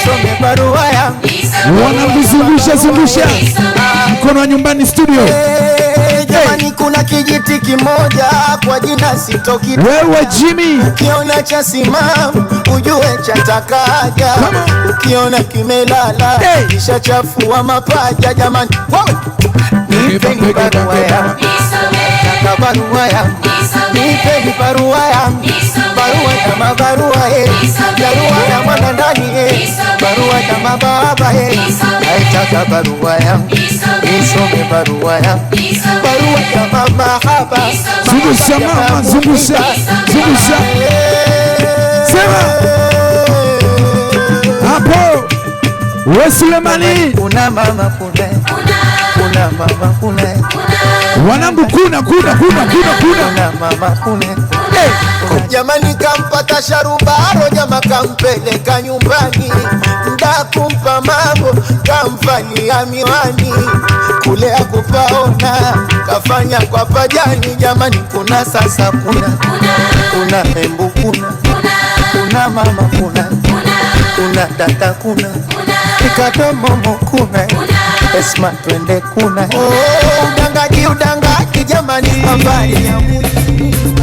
nisome barua yangu. Wanamzungusha mkono wa nyumbani studio. Jamani kuna kijiti kimoja kwa jina sitoki. Wewe Jimmy, ukiona cha simamu ujue cha takaja. Ukiona kimelala kisha chafua mapaja. Jamani nipeni barua yangu. Nataka barua yangu. Nipeni barua yangu. Barua kama barua barua ya mwana ndani barua kama baba naitaka barua yangu. Nisome barua yangu. Barua kama mahaba. Zungusha mama, zungusha. Sema hapo. Wewe Sulemani. Kuna mama kuna. Kuna mama kuna. Wanangu kuna. Kuna mama kuna. Jamani kampata sharubaro, jama kampeleka nyumbani. Mda kumpa mambo kamfanyia miwani. Kule akupaona kafanya kwa pajani. Jamani kuna sasa kuna hembu kuna mama kuna tata kuna ikadomomo kuna esma twende kuna. Udangaji jamani, habari ya mwisho.